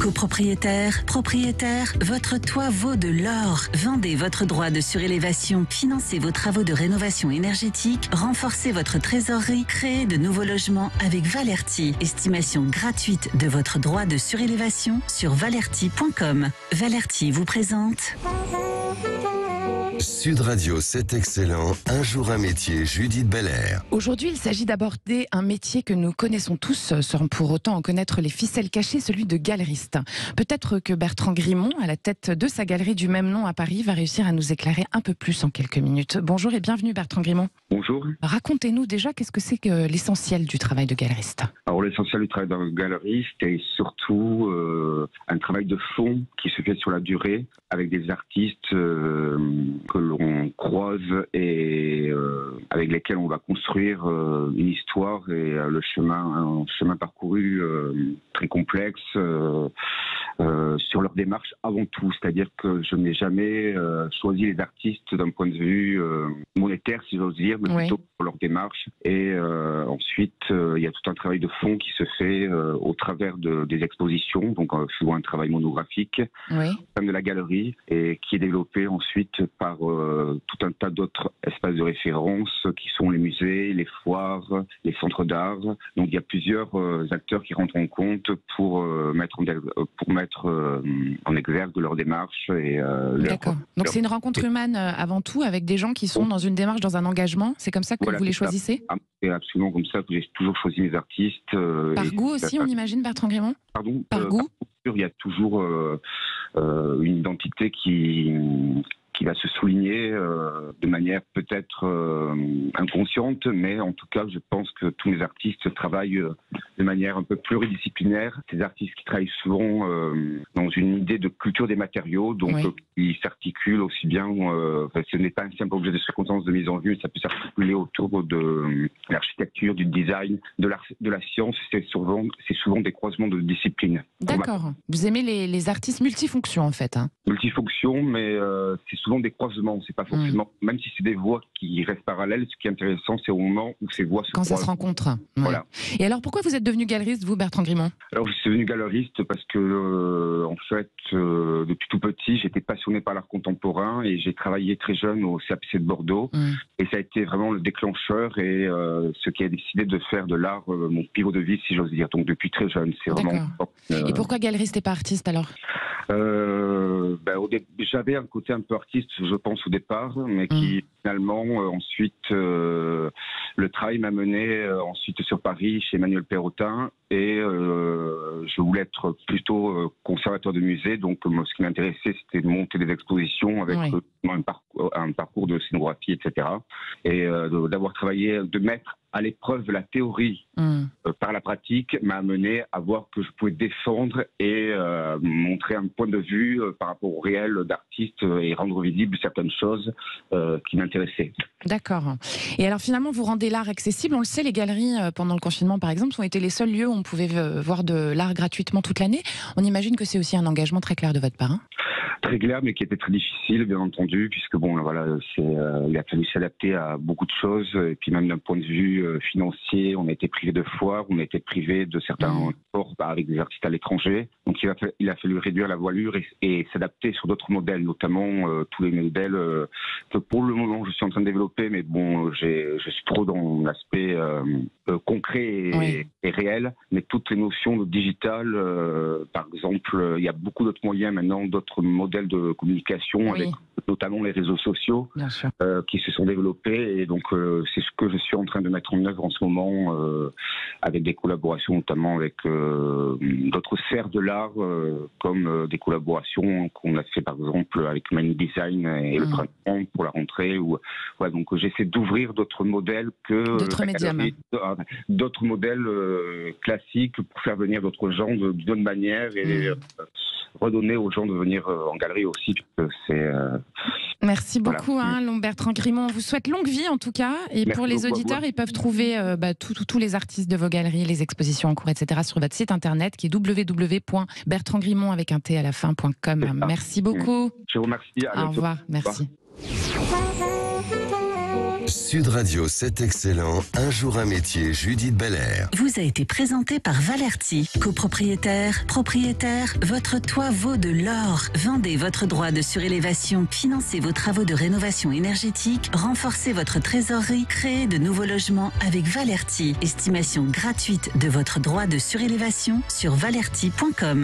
Copropriétaire, propriétaire, votre toit vaut de l'or. Vendez votre droit de surélévation, financez vos travaux de rénovation énergétique, renforcez votre trésorerie, créez de nouveaux logements avec Valerty. Estimation gratuite de votre droit de surélévation sur valerty.com. Valerty vous présente... Sud Radio, c'est excellent. Un jour un métier, Judith Belair. Aujourd'hui, il s'agit d'aborder un métier que nous connaissons tous, sans pour autant en connaître les ficelles cachées, celui de galeriste. Peut-être que Bertrand Grimont, à la tête de sa galerie du même nom à Paris, va réussir à nous éclairer un peu plus en quelques minutes. Bonjour et bienvenue Bertrand Grimont. Bonjour. Racontez-nous déjà, qu'est-ce que c'est que l'essentiel du travail de galeriste? Alors l'essentiel du travail d'un galeriste est surtout un travail de fond qui se fait sur la durée avec des artistes que l'on croise et avec lesquels on va construire une histoire et un chemin parcouru très complexe sur leur démarche avant tout. C'est-à-dire que je n'ai jamais choisi les artistes d'un point de vue monétaire, si j'ose dire, mais plutôt pour leur démarche. Et ensuite, il y a tout un travail de fond qui se fait au travers des expositions, donc souvent un travail monographique de la galerie, et qui est développé ensuite par tout un tas d'autres espaces de référence qui sont les musées, les foires, les centres d'art. Donc il y a plusieurs acteurs qui rentrent en compte pour mettre en exergue leur démarche. D'accord. Donc c'est une rencontre humaine avant tout, avec des gens qui sont dans une démarche, dans un engagement. C'est comme ça que vous les choisissez? C'est absolument comme ça que j'ai toujours choisi mes artistes. Par goût aussi, on imagine, Bertrand Grimont? Pardon? Par goût? Il y a toujours une identité qui va se souligner de manière peut-être inconsciente, mais en tout cas, je pense que tous les artistes travaillent de manière un peu pluridisciplinaire. Ces artistes qui travaillent souvent dans une idée de culture des matériaux, donc qui s'articulent aussi bien, ce n'est pas un simple objet de circonstance de mise en vue, ça peut s'articuler autour de l'architecture, du design, de la science. C'est souvent des croisements de disciplines. D'accord. Vous aimez les artistes multifonctions, en fait, hein? Multifonctions, mais c'est souvent des croisements. C'est pas forcément, même si c'est des voies qui restent parallèles, ce qui est intéressant, c'est au moment où ces voies se croisent. Quand ça se rencontre. Voilà. Et alors, pourquoi vous êtes devenu galeriste, vous, Bertrand Grimont? Alors, je suis devenu galeriste parce que, en fait, depuis tout petit, j'étais passionné par l'art contemporain et j'ai travaillé très jeune au CAPC de Bordeaux. Et ça a été vraiment le déclencheur et ce qui a décidé de faire de l'art mon pivot de vie, si j'ose dire. Donc, depuis très jeune, c'est vraiment... Et pourquoi galeriste et pas artiste, alors? J'avais un côté un peu artiste, je pense, au départ, mais qui finalement, ensuite, le travail m'a mené ensuite sur Paris, chez Emmanuel Perrotin, et je voulais être plutôt conservateur de musée, donc ce qui m'intéressait, c'était de monter des expositions avec un parcours de scénographie, etc. Et d'avoir travaillé, de mettre à l'épreuve la théorie par la pratique m'a amené à voir que je pouvais défendre et montrer un point de vue par rapport au réel d'artiste et rendre visible certaines choses qui m'intéressaient. D'accord. Et alors finalement, vous rendez l'art accessible. On le sait, les galeries, pendant le confinement par exemple, ont été les seuls lieux où on pouvait voir de l'art gratuitement toute l'année. On imagine que c'est aussi un engagement très clair de votre part, hein? Très clair, mais qui était très difficile, bien entendu, puisque il a fallu s'adapter à beaucoup de choses, et puis même d'un point de vue financier, on a été privé de foires, on a été privé de certains sports avec des artistes à l'étranger, donc il a fallu réduire la voilure et s'adapter sur d'autres modèles, notamment tous les modèles que pour le moment je suis en train de développer, mais bon, je suis trop dans l'aspect concret et réel, mais toutes les notions de digital, par exemple, il y a beaucoup d'autres moyens maintenant, d'autres modèles de communication avec notamment les réseaux sociaux qui se sont développés, et donc c'est ce que je suis en train de mettre en œuvre en ce moment avec des collaborations notamment avec d'autres sphères de l'art comme des collaborations qu'on a fait par exemple avec Mani Design et le printemps pour la rentrée, donc j'essaie d'ouvrir d'autres modèles que d'autres modèles classiques pour faire venir d'autres gens d'une autre manière et redonner aux gens de venir en galerie aussi. Merci beaucoup, Bertrand Grimont. On vous souhaite longue vie en tout cas. Et pour les auditeurs, ils peuvent trouver tous les artistes de vos galeries, les expositions en cours, etc. sur votre site internet qui est www.bertrandgrimont avec un T à la fin.com. Merci beaucoup. Je vous remercie. Au revoir. Merci. Sud Radio, c'est excellent. Un jour un métier, Judith Belair. Vous a été présenté par Valerty. Copropriétaire, propriétaire, votre toit vaut de l'or. Vendez votre droit de surélévation, financez vos travaux de rénovation énergétique, renforcez votre trésorerie, créez de nouveaux logements avec Valerty. Estimation gratuite de votre droit de surélévation sur valerty.com.